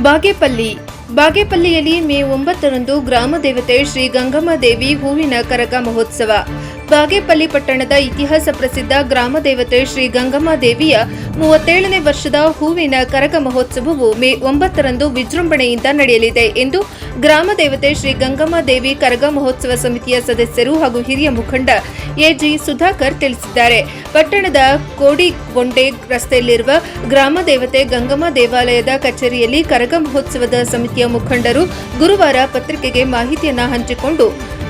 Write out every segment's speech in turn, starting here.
ಬಾಗೇಪಲ್ಲಿಯಲ್ಲಿ ಮೇ 9ರಂದು ಗ್ರಾಮ ದೇವತೆ ಶ್ರೀ ಗಂಗಮ್ಮ ದೇವಿ ಹೂವಿನ ಕರಗ ಮಹೋತ್ಸವ. ಬಾಗೇಪಲ್ಲಿ ಪಟ್ಟಣದ ಇತಿಹಾಸ ಪ್ರಸಿದ್ಧ ಗ್ರಾಮ ದೇವತೆ ಶ್ರೀ ಗಂಗಮ್ಮ ದೇವಿಯ 37ನೇ ವರ್ಷದ ಹೂವಿನ ಕರಗ ಮಹೋತ್ಸವವು ಮೇ 9ರಂದು ವಿಜೃಂಭಣೆಯಿಂದ ನಡೆಯಲಿದೆ ಎಂದು ಗ್ರಾಮ ದೇವತೆ ಶ್ರೀ ಗಂಗಮ್ಮ ದೇವಿ ಕರಗ ಮಹೋತ್ಸವ ಸಮಿತಿಯ ಸದಸ್ಯರು ಹಾಗೂ ಹಿರಿಯ ಮುಖಂಡ ಎಜಿ ಸುಧಾಕರ್ ತಿಳಿಸಿದ್ದಾರೆ. ಪಟ್ಟಣದ ಕೋಡಿಗೊಂಡೆ ರಸ್ತೆಯಲ್ಲಿರುವ ಗ್ರಾಮ ದೇವತೆ ಗಂಗಮ್ಮ ದೇವಾಲಯದ ಕಚೇರಿಯಲ್ಲಿ ಕರಗ ಮಹೋತ್ಸವದ ಸಮಿತಿಯ ಮುಖಂಡರು ಗುರುವಾರ ಪತ್ರಿಕೆಗೆ ಮಾಹಿತಿಯನ್ನು ಹಂಚಿಕೊಂಡು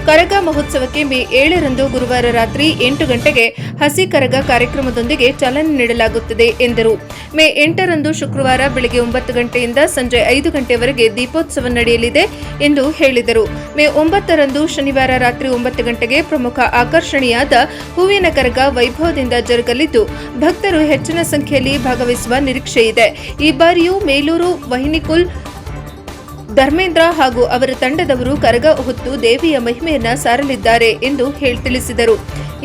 ಕರಗ ಮಹೋತ್ಸವಕ್ಕೆ ಮೇ 7ರಂದು ಗುರುವಾರ ರಾತ್ರಿ 8 ಗಂಟೆಗೆ ಹಸಿ ಕರಗ ಕಾರ್ಯಕ್ರಮದೊಂದಿಗೆ ಚಾಲನೆ ನೀಡಲಾಗುತ್ತದೆ ಎಂದರು. ಮೇ 8ರಂದು ಶುಕ್ರವಾರ ಬೆಳಗ್ಗೆ 9 ಗಂಟೆಯಿಂದ ಸಂಜೆ 5 ಗಂಟೆವರೆಗೆ ದೀಪೋತ್ಸವ ನಡೆಯಲಿದೆ ಎಂದು ಹೇಳಿದರು. ಮೇ 9ರಂದು ಶನಿವಾರ ರಾತ್ರಿ 9 ಗಂಟೆಗೆ ಪ್ರಮುಖ ಆಕರ್ಷಣೆಯಾದ ಹೂವಿನ ಕರಗ ವೈಭವದಿಂದ ಜರುಗಲಿದ್ದು ಭಕ್ತರು ಹೆಚ್ಚಿನ ಸಂಖ್ಯೆಯಲ್ಲಿ ಭಾಗವಹಿಸುವ ನಿರೀಕ್ಷೆ ಇದೆ. ಈ ಬಾರಿಯೂ ಮೇಲೂರು ವಹಿನಿಕುಲ್ ಧರ್ಮೇಂದ್ರ ಹಾಗೂ ಅವರ ತಂಡದವರು ಕರಗ ಹೊತ್ತು ದೇವಿಯ ಮಹಿಮೆಯನ್ನ ಸಾರಲಿದ್ದಾರೆ ಎಂದು ತಿಳಿಸಿದರು.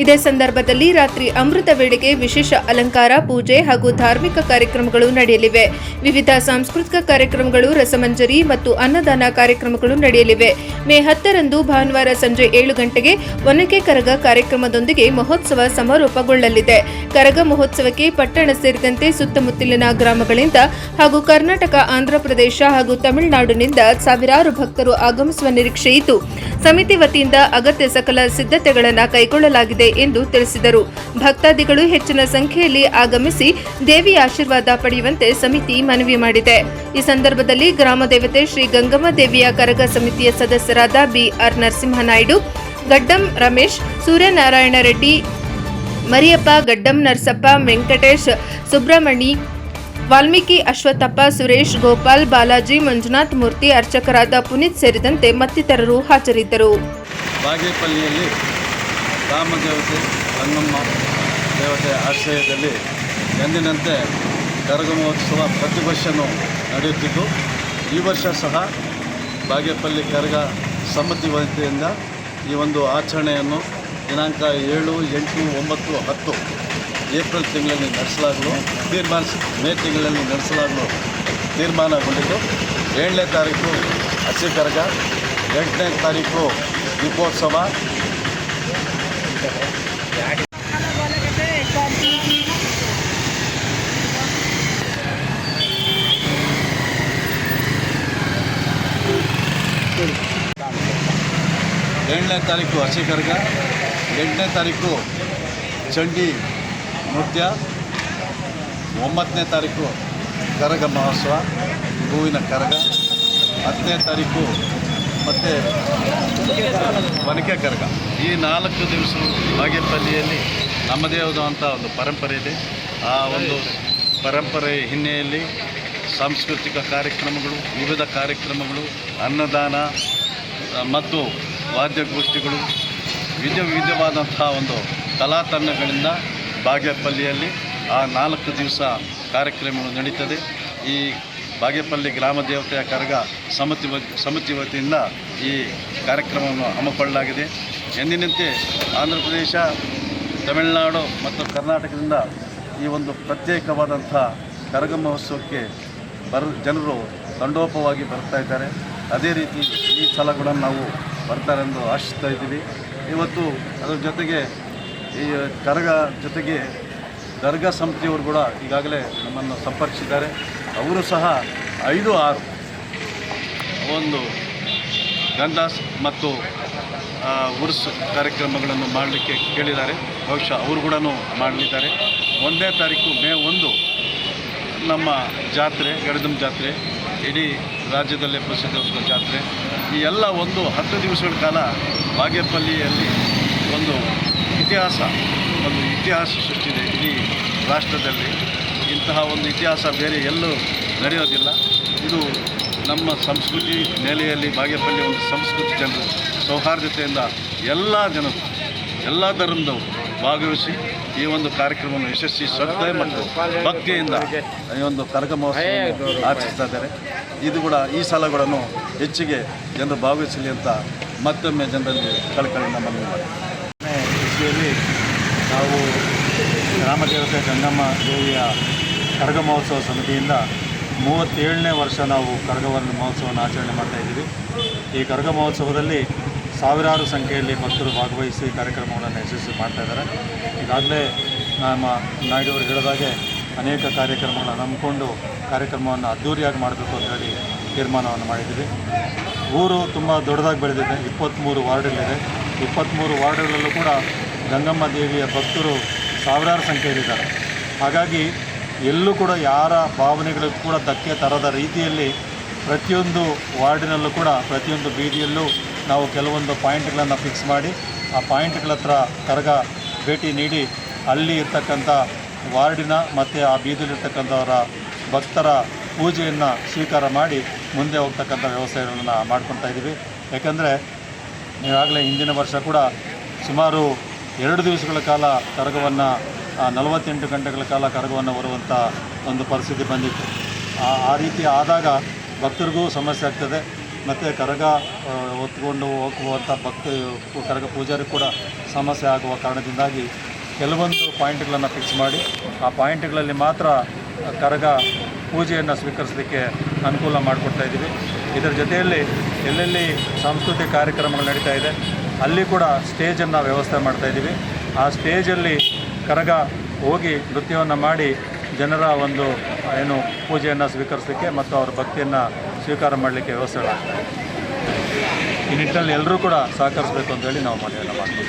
ಇದೇ ಸಂದರ್ಭದಲ್ಲಿ ರಾತ್ರಿ ಅಮೃತ ವೇಳೆಗೆ ವಿಶೇಷ ಅಲಂಕಾರ, ಪೂಜೆ ಹಾಗೂ ಧಾರ್ಮಿಕ ಕಾರ್ಯಕ್ರಮಗಳು ನಡೆಯಲಿವೆ. ವಿವಿಧ ಸಾಂಸ್ಕೃತಿಕ ಕಾರ್ಯಕ್ರಮಗಳು, ರಸಮಂಜರಿ ಮತ್ತು ಅನ್ನದಾನ ಕಾರ್ಯಕ್ರಮಗಳು ನಡೆಯಲಿವೆ. ಮೇ 10ರಂದು ಭಾನುವಾರ ಸಂಜೆ 7 ಗಂಟೆಗೆ ಒನಕೆ ಕರಗ ಕಾರ್ಯಕ್ರಮದೊಂದಿಗೆ ಮಹೋತ್ಸವ ಸಮಾರೋಪಗೊಳ್ಳಲಿದೆ. ಕರಗ ಮಹೋತ್ಸವಕ್ಕೆ ಪಟ್ಟಣ ಸೇರಿದಂತೆ ಸುತ್ತಮುತ್ತಲಿನ ಗ್ರಾಮಗಳಿಂದ ಹಾಗೂ ಕರ್ನಾಟಕ, ಆಂಧ್ರಪ್ರದೇಶ ಹಾಗೂ ತಮಿಳುನಾಡಿನಿಂದ ಸಾವಿರಾರು ಭಕ್ತರು ಆಗಮಿಸುವ ನಿರೀಕ್ಷೆ ಇದ್ದು ಸಮಿತಿ ವತಿಯಿಂದ ಅಗತ್ಯ ಸಕಲ ಸಿದ್ಧತೆಗಳನ್ನು ಕೈಗೊಳ್ಳಲಾಗಿದೆ ಎಂದು ತಿಳಿಸಿದರು. ಭಕ್ತಾದಿಗಳು ಹೆಚ್ಚಿನ ಸಂಖ್ಯೆಯಲ್ಲಿ ಆಗಮಿಸಿ ದೇವಿಯ ಆಶೀರ್ವಾದ ಪಡೆಯುವಂತೆ ಸಮಿತಿ ಮನವಿ ಮಾಡಿದೆ. ಈ ಸಂದರ್ಭದಲ್ಲಿ ಗ್ರಾಮ ದೇವತೆ ಶ್ರೀ ಗಂಗಮ್ಮ ದೇವಿಯ ಕರಗ ಸಮಿತಿಯ ಸದಸ್ಯರಾದ ಬಿಆರ್ ನರಸಿಂಹನಾಯ್ಡು, ಗಡ್ಡಂ ರಮೇಶ್, ಸೂರ್ಯನಾರಾಯಣ ರೆಡ್ಡಿ, ಮರಿಯಪ್ಪ, ಗಡ್ಡಂ ನರಸಪ್ಪ, ವೆಂಕಟೇಶ್, ಸುಬ್ರಹ್ಮಣಿ, ವಾಲ್ಮೀಕಿ, ಅಶ್ವತ್ಥಪ್ಪ, ಸುರೇಶ್, ಗೋಪಾಲ್, ಬಾಲಾಜಿ, ಮಂಜುನಾಥ್ ಮೂರ್ತಿ, ಅರ್ಚಕರಾದ ಪುನೀತ್ ಸೇರಿದಂತೆ ಮತ್ತಿತರರು ಹಾಜರಿದ್ದರು. ಬಾಗೇಪಲ್ಲಿಯಲ್ಲಿ ಗ್ರಾಮದೇವತೆ ಗಂಗಮ್ಮ ದೇವತೆ ಆಶ್ರಯದಲ್ಲಿ ಎಂದಿನಂತೆ ಕರಗ ಮಹೋತ್ಸವ ಪ್ರತಿ ವರ್ಷವೂ ನಡೆಯುತ್ತಿದ್ದು ಈ ವರ್ಷ ಸಹ ಬಾಗೇಪಲ್ಲಿ ಕರಗ ಸಮಿತಿ ವತಿಯಿಂದ ಈ ಒಂದು ಆಚರಣೆಯನ್ನು ದಿನಾಂಕ 7, 8, 9, 10 ಏಪ್ರಿಲ್ ತಿಂಗಳಲ್ಲಿ ನಡೆಸಲಾಗಲು ಮೇ ತಿಂಗಳಲ್ಲಿ ನಡೆಸಲಾಗಲು ತೀರ್ಮಾನಗೊಂಡಿದ್ದು 7ನೇ ತಾರೀಕು ಹಸಿ ಕರಗ, 8ನೇ ತಾರೀಕು ದೀಪೋತ್ಸವ, 7ನೇ ತಾರೀಕು ಹಸಿ ಕರಗ, 8ನೇ ತಾರೀಕು ಚಂಡಿ ನೃತ್ಯ, 9ನೇ ತಾರೀಕು ಕರಗ ಮಹೋತ್ಸವ ಹೂವಿನ ಕರಗ, 10ನೇ ತಾರೀಕು ಮತ್ತು ಒನಕೆ ಕರಗ. ಈ 4 ದಿವಸ ಬಾಗೇಪಲ್ಲಿಯಲ್ಲಿ ನಮ್ಮದೇ ಆದಂಥ ಒಂದು ಪರಂಪರೆ ಇದೆ. ಆ ಒಂದು ಪರಂಪರೆ ಹಿನ್ನೆಲೆಯಲ್ಲಿ ಸಾಂಸ್ಕೃತಿಕ ಕಾರ್ಯಕ್ರಮಗಳು, ವಿವಿಧ ಕಾರ್ಯಕ್ರಮಗಳು, ಅನ್ನದಾನ ಮತ್ತು ವಾದ್ಯಗೋಷ್ಠಿಗಳು, ವಿಧವಾದಂಥ ಒಂದು ಕಲಾ ತಂಡಗಳಿಂದ ಬಾಗೇಪಲ್ಲಿಯಲ್ಲಿ ಆ 4 ದಿವಸ ಕಾರ್ಯಕ್ರಮಗಳು ನಡೀತದೆ. ಈ ಬಾಗೇಪಲ್ಲಿ ಗ್ರಾಮ ದೇವತೆಯ ಕರಗ ಸಮಿತಿ ವತಿಯಿಂದ ಈ ಕಾರ್ಯಕ್ರಮವನ್ನು ಹಮ್ಮಿಕೊಳ್ಳಲಾಗಿದೆ. ಎಂದಿನಂತೆ ಆಂಧ್ರಪ್ರದೇಶ, ತಮಿಳುನಾಡು ಮತ್ತು ಕರ್ನಾಟಕದಿಂದ ಈ ಒಂದು ಪ್ರತ್ಯೇಕವಾದಂಥ ಕರಗ ಮಹೋತ್ಸವಕ್ಕೆ ಜನರು ತಂಡೋಪವಾಗಿ ಬರ್ತಾ ಇದ್ದಾರೆ. ಅದೇ ರೀತಿ ಈ ಸಲ ಕೂಡ ನಾವು ಬರ್ತಾರೆಂದು ಆಶಿಸ್ತಾ ಇದ್ದೀವಿ. ಇವತ್ತು ಅದರ ಜೊತೆಗೆ ಈ ಕರಗ ಜೊತೆಗೆ ದರ್ಗಾ ಸಮಿತಿಯವರು ಕೂಡ ಈಗಾಗಲೇ ನಮ್ಮನ್ನು ಸಂಪರ್ಕಿಸಿದ್ದಾರೆ. ಅವರು ಸಹ 5, 6 ಒಂದು ಗಂಧಾಸ್ ಮತ್ತು ಉರ್ಸ್ ಕಾರ್ಯಕ್ರಮಗಳನ್ನು ಮಾಡಲಿಕ್ಕೆ ಕೇಳಿದ್ದಾರೆ. ಬಹುಶಃ ಅವರು ಕೂಡ ಮಾಡಲಿದ್ದಾರೆ. 1ನೇ ತಾರೀಕು ಮೇ 1 ನಮ್ಮ ಜಾತ್ರೆ, ಗಡದಂ ಜಾತ್ರೆ, ಇಡೀ ರಾಜ್ಯದಲ್ಲೇ ಪ್ರಸಿದ್ಧ ಜಾತ್ರೆ. ಈ ಎಲ್ಲ 10 ದಿವಸಗಳ ಕಾಲ ಬಾಗೇಪಲ್ಲಿಯಲ್ಲಿ ಒಂದು ಇತಿಹಾಸ ಸೃಷ್ಟಿದೆ. ಇಡೀ ರಾಷ್ಟ್ರದಲ್ಲಿ ಇಂತಹ ಒಂದು ಇತಿಹಾಸ ಬೇರೆ ಎಲ್ಲೂ ನಡೆಯೋದಿಲ್ಲ. ಇದು ನಮ್ಮ ಸಂಸ್ಕೃತಿ ನೆಲೆಯಲ್ಲಿ ಬಾಗೇಪಲ್ಲಿ ಒಂದು ಸಂಸ್ಕೃತಿ ಜನರು ಸೌಹಾರ್ದತೆಯಿಂದ ಎಲ್ಲ ಜನರು, ಎಲ್ಲ ಧರ್ಮದವರು ಭಾಗವಹಿಸಿ ಈ ಒಂದು ಕಾರ್ಯಕ್ರಮವನ್ನು ಯಶಸ್ವಿ, ಶ್ರದ್ಧೆ ಮತ್ತು ಭಕ್ತಿಯಿಂದ ಈ ಒಂದು ಕರಗ ಮಹೋತ್ಸವ ಆಚರಿಸ್ತಾ ಇದ್ದಾರೆ. ಇದು ಕೂಡ ಈ ಸಲ ಕೂಡ ಹೆಚ್ಚಿಗೆ ಜನರು ಭಾಗವಹಿಸಲಿ ಅಂತ ಮತ್ತೊಮ್ಮೆ ಜನರಲ್ಲಿ ಕಳಕಳಿಯಿಂದ ಮನವಿ ಮಾಡಿದ್ದಾರೆ. ನಾವು ಗ್ರಾಮದೇವತೆ ಗಂಗಮ್ಮ ದೇವಿಯ ಕರಗ ಮಹೋತ್ಸವ ಸಮಿತಿಯಿಂದ 37ನೇ ವರ್ಷ ನಾವು ಕರಗವನ್ನು ಮಹೋತ್ಸವವನ್ನು ಆಚರಣೆ ಮಾಡ್ತಾಯಿದ್ದೀವಿ. ಈ ಕರಗ ಮಹೋತ್ಸವದಲ್ಲಿ ಸಾವಿರಾರು ಸಂಖ್ಯೆಯಲ್ಲಿ ಭಕ್ತರು ಭಾಗವಹಿಸಿ ಕಾರ್ಯಕ್ರಮಗಳನ್ನು ಯಶಸ್ವಿ ಮಾಡ್ತಾಯಿದ್ದಾರೆ. ಈಗಾಗಲೇ ನಮ್ಮ ನಾಯ್ಡು ಅವರು ಹೇಳಿದಾಗೆ ಅನೇಕ ಕಾರ್ಯಕ್ರಮಗಳನ್ನು ನಂಬಿಕೊಂಡು ಕಾರ್ಯಕ್ರಮವನ್ನು ಅದ್ಧೂರಿಯಾಗಿ ಮಾಡಬೇಕು ಅಂತ ಹೇಳಿ ತೀರ್ಮಾನವನ್ನು ಮಾಡಿದ್ದೀವಿ. ಊರು ತುಂಬ ದೊಡ್ಡದಾಗಿ ಬೆಳೆದಿದೆ, 23 ವಾರ್ಡ್ಗಳಿದೆ. 23 ವಾರ್ಡ್ಗಳಲ್ಲೂ ಕೂಡ ಗಂಗಮ್ಮ ದೇವಿಯ ಭಕ್ತರು ಸಾವಿರಾರು ಸಂಖ್ಯೆಯಲ್ಲಿದ್ದಾರೆ. ಹಾಗಾಗಿ ಎಲ್ಲೂ ಕೂಡ ಯಾರ ಭಾವನೆಗಳಿಗೂ ಕೂಡ ಧಕ್ಕೆ ತರದ ರೀತಿಯಲ್ಲಿ ಪ್ರತಿಯೊಂದು ವಾರ್ಡಿನಲ್ಲೂ ಕೂಡ ಪ್ರತಿಯೊಂದು ಬೀದಿಯಲ್ಲೂ ನಾವು ಕೆಲವೊಂದು ಪಾಯಿಂಟ್ಗಳನ್ನು ಫಿಕ್ಸ್ ಮಾಡಿ ಆ ಪಾಯಿಂಟ್ಗಳ ಹತ್ರ ಕರಗ ಭೇಟಿ ನೀಡಿ ಅಲ್ಲಿ ಇರ್ತಕ್ಕಂಥ ವಾರ್ಡಿನ ಮತ್ತು ಆ ಬೀದಿಲಿರ್ತಕ್ಕಂಥವರ ಭಕ್ತರ ಪೂಜೆಯನ್ನು ಸ್ವೀಕಾರ ಮಾಡಿ ಮುಂದೆ ಹೋಗ್ತಕ್ಕಂಥ ವ್ಯವಸ್ಥೆಗಳನ್ನು ಮಾಡ್ಕೊತಾ ಇದ್ದೀವಿ. ಯಾಕಂದರೆ ಈಗಾಗಲೇ ಹಿಂದಿನ ವರ್ಷ ಕೂಡ ಸುಮಾರು 2 ದಿವಸಗಳ ಕಾಲ ಕರಗವನ್ನು 48 ಗಂಟೆಗಳ ಕಾಲ ಕರಗವನ್ನು ಬರುವಂಥ ಒಂದು ಪರಿಸ್ಥಿತಿ ಬಂದಿತ್ತು. ಆ ರೀತಿ ಆದಾಗ ಭಕ್ತರಿಗೂ ಸಮಸ್ಯೆ ಆಗ್ತದೆ ಮತ್ತು ಕರಗ ಹೊತ್ಕೊಂಡು ಹೋಗುವಂಥ ಕರಗ ಪೂಜಾರಿ ಕೂಡ ಸಮಸ್ಯೆ ಆಗುವ ಕಾರಣದಿಂದಾಗಿ ಕೆಲವೊಂದು ಪಾಯಿಂಟ್ಗಳನ್ನು ಫಿಕ್ಸ್ ಮಾಡಿ ಆ ಪಾಯಿಂಟ್ಗಳಲ್ಲಿ ಮಾತ್ರ ಕರಗ ಪೂಜೆಯನ್ನು ಸ್ವೀಕರಿಸಲಿಕ್ಕೆ ಅನುಕೂಲ ಮಾಡಿಕೊಡ್ತಾ ಇದ್ದೀವಿ. ಇದರ ಜೊತೆಯಲ್ಲಿ ಎಲ್ಲೆಲ್ಲಿ ಸಾಂಸ್ಕೃತಿಕ ಕಾರ್ಯಕ್ರಮಗಳು ನಡೀತಾ ಇದೆ ಅಲ್ಲಿ ಕೂಡ ಸ್ಟೇಜನ್ನು ವ್ಯವಸ್ಥೆ ಮಾಡ್ತಾಯಿದ್ದೀವಿ. ಆ ಸ್ಟೇಜಲ್ಲಿ ಕರಗ ಹೋಗಿ ನೃತ್ಯವನ್ನು ಮಾಡಿ ಜನರ ಒಂದು ಏನು ಪೂಜೆಯನ್ನು ಸ್ವೀಕರಿಸಲಿಕ್ಕೆ ಮತ್ತು ಅವರ ಭಕ್ತಿಯನ್ನು ಸ್ವೀಕಾರ ಮಾಡಲಿಕ್ಕೆ ವ್ಯವಸ್ಥೆಗಳಾಗ್ತದೆ. ಈ ನಿಟ್ಟಿನಲ್ಲಿ ಎಲ್ಲರೂ ಕೂಡ ಸಹಕರಿಸಬೇಕು ಅಂತೇಳಿ ನಾವು ಮನವಿಯನ್ನು ಮಾಡ್ತೀವಿ.